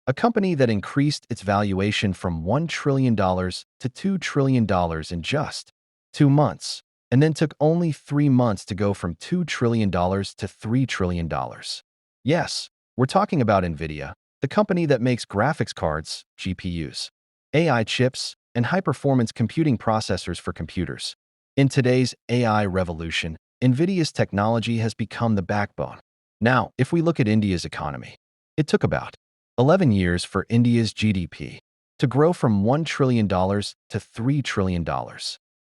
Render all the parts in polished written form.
a company that increased its valuation from $1 trillion to $2 trillion in just 2 months, and then took only 3 months to go from $2 trillion to $3 trillion. Yes, we're talking about nvidia, the company that makes graphics cards, GPUs, AI chips, and high-performance computing processors for computers. In today's AI revolution, NVIDIA's technology has become the backbone. Now, if we look at India's economy, it took about 11 years for India's GDP to grow from $1 trillion to $3 trillion.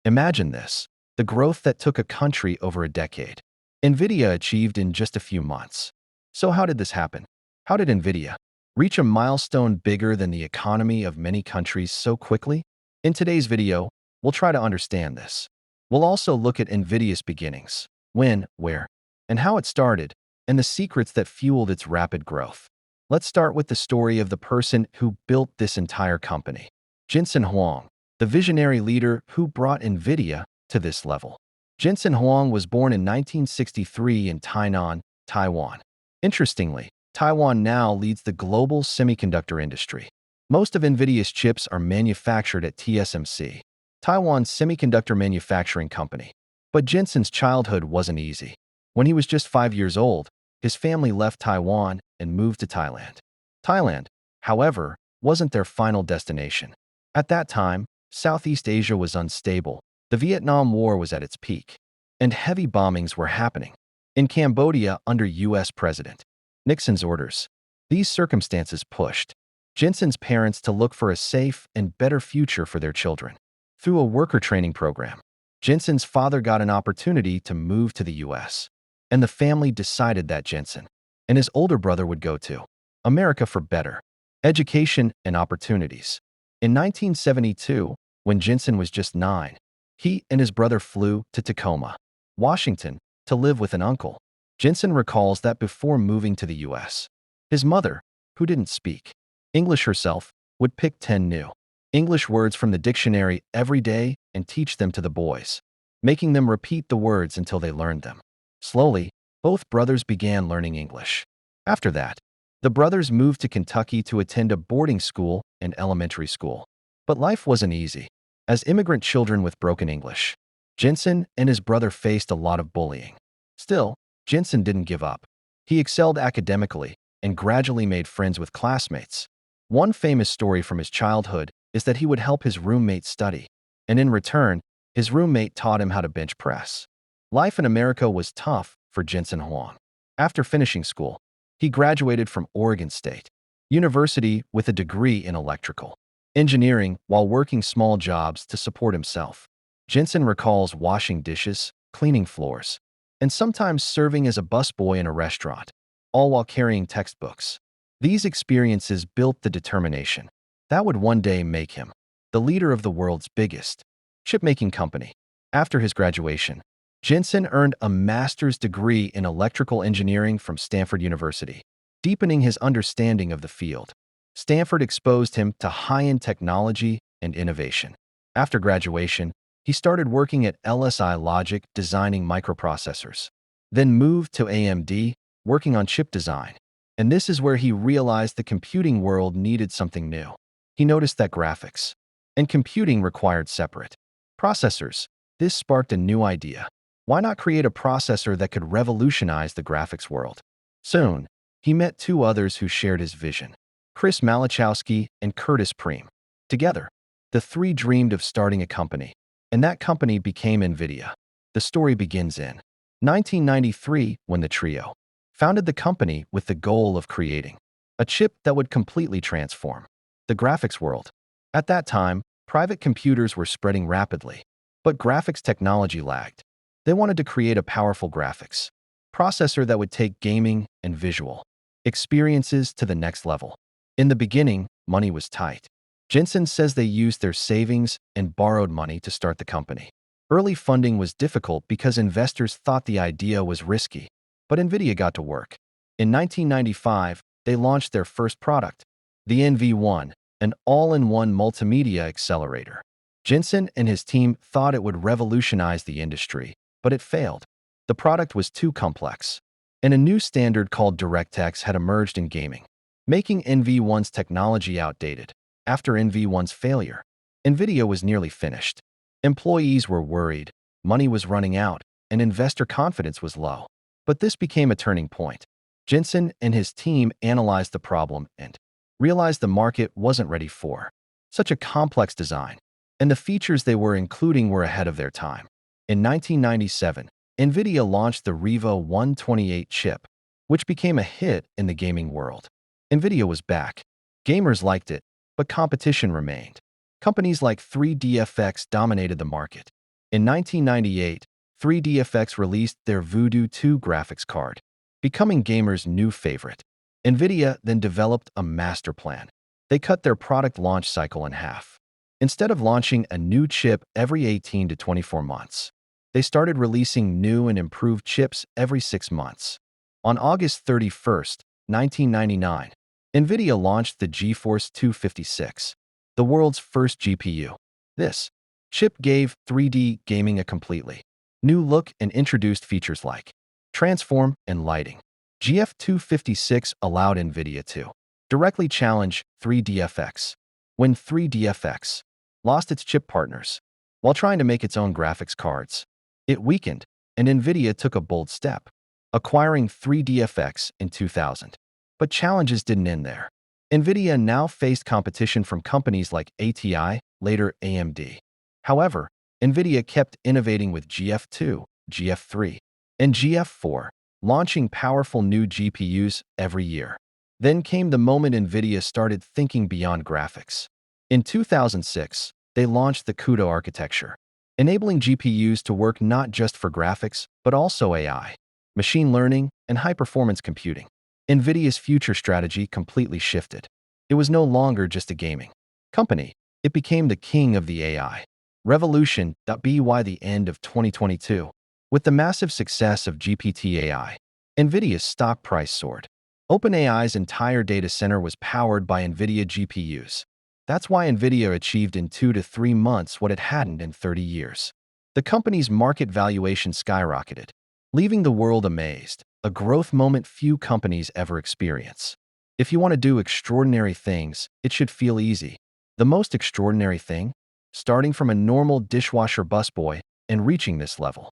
Imagine this, the growth that took a country over a decade. NVIDIA achieved in just a few months. So how did this happen? How did NVIDIA reach a milestone bigger than the economy of many countries so quickly? In today's video, we'll try to understand this. We'll also look at NVIDIA's beginnings, when, where, and how it started, and the secrets that fueled its rapid growth. Let's start with the story of the person who built this entire company, Jensen Huang, the visionary leader who brought NVIDIA to this level. Jensen Huang was born in 1963 in Tainan, Taiwan. Interestingly, Taiwan now leads the global semiconductor industry. Most of NVIDIA's chips are manufactured at TSMC, Taiwan's semiconductor manufacturing company. But Jensen's childhood wasn't easy. When he was just 5 years old, his family left Taiwan and moved to Thailand. Thailand, however, wasn't their final destination. At that time, Southeast Asia was unstable, the Vietnam War was at its peak, and heavy bombings were happening. In Cambodia under U.S. President Nixon's orders, these circumstances pushed Jensen's parents to look for a safe and better future for their children. Through a worker training program, Jensen's father got an opportunity to move to the U.S., and the family decided that Jensen and his older brother would go to America for better education and opportunities. In 1972, when Jensen was just 9, he and his brother flew to Tacoma, Washington, to live with an uncle. Jensen recalls that before moving to the U.S., his mother, who didn't speak English herself, would pick 10 new English words from the dictionary every day and teach them to the boys, making them repeat the words until they learned them. Slowly, both brothers began learning English. After that, the brothers moved to Kentucky to attend a boarding school and elementary school. But life wasn't easy. As immigrant children with broken English, Jensen and his brother faced a lot of bullying. Still, Jensen didn't give up. He excelled academically and gradually made friends with classmates. One famous story from his childhood is that he would help his roommate study, and in return, his roommate taught him how to bench press. Life in America was tough for Jensen Huang. After finishing school, he graduated from Oregon State University with a degree in electrical engineering while working small jobs to support himself. Jensen recalls washing dishes, cleaning floors, and sometimes serving as a busboy in a restaurant, all while carrying textbooks. These experiences built the determination that would one day make him the leader of the world's biggest chip-making company. After his graduation, Jensen earned a master's degree in electrical engineering from Stanford University, deepening his understanding of the field. Stanford exposed him to high-end technology and innovation. After graduation, he started working at LSI Logic designing microprocessors, then moved to AMD, working on chip design. And this is where he realized the computing world needed something new. He noticed that graphics and computing required separate processors. This sparked a new idea. Why not create a processor that could revolutionize the graphics world? Soon, he met two others who shared his vision, Chris Malachowski and Curtis Preem. Together, the three dreamed of starting a company, and that company became NVIDIA. The story begins in 1993 when the trio founded the company with the goal of creating a chip that would completely transform the graphics world. At that time, private computers were spreading rapidly, but graphics technology lagged. They wanted to create a powerful graphics processor that would take gaming and visual experiences to the next level. In the beginning, money was tight. Jensen says they used their savings and borrowed money to start the company. Early funding was difficult because investors thought the idea was risky, but NVIDIA got to work. In 1995, they launched their first product, the NV1, an all-in-one multimedia accelerator. Jensen and his team thought it would revolutionize the industry, but it failed. The product was too complex, and a new standard called DirectX had emerged in gaming. making NV1's technology outdated. After NV1's failure, nvidia was nearly finished. Employees were worried, money was running out, and investor confidence was low. But this became a turning point. Jensen and his team analyzed the problem and realized the market wasn't ready for such a complex design, and the features they were including were ahead of their time. In 1997, nvidia launched the Revo 128 chip, which became a hit in the gaming world. nvidia was back. Gamers liked it, but competition remained. Companies like 3DFX dominated the market. In 1998, 3DFX released their Voodoo 2 graphics card, becoming gamers' new favorite. nvidia then developed a master plan. They cut their product launch cycle in half. Instead of launching a new chip every 18 to 24 months, they started releasing new and improved chips every 6 months. On August 31st, 1999, nvidia launched the GeForce 256, the world's first GPU. This chip gave 3D gaming a completely new look and introduced features like transform and lighting. GF256 allowed nvidia to directly challenge 3DFX when 3DFX lost its chip partners. While trying to make its own graphics cards, it weakened, and nvidia took a bold step, acquiring 3DFX in 2000. But challenges didn't end there. nvidia now faced competition from companies like ATI, later AMD. However, nvidia kept innovating with GF2, GF3, and GF4, launching powerful new GPUs every year. Then came the moment nvidia started thinking beyond graphics. In 2006, they launched the CUDA architecture, enabling GPUs to work not just for graphics, but also AI, machine learning, and high-performance computing. NVIDIA's future strategy completely shifted. It was no longer just a gaming company. It became the king of the AI revolution. By the end of 2022, with the massive success of GPT-AI, NVIDIA's stock price soared. OpenAI's entire data center was powered by NVIDIA GPUs. That's why NVIDIA achieved in 2 to 3 months what it hadn't in 30 years. The company's market valuation skyrocketed, leaving the world amazed, a growth moment few companies ever experience. If you want to do extraordinary things, it should feel easy. The most extraordinary thing? Starting from a normal dishwasher busboy and reaching this level.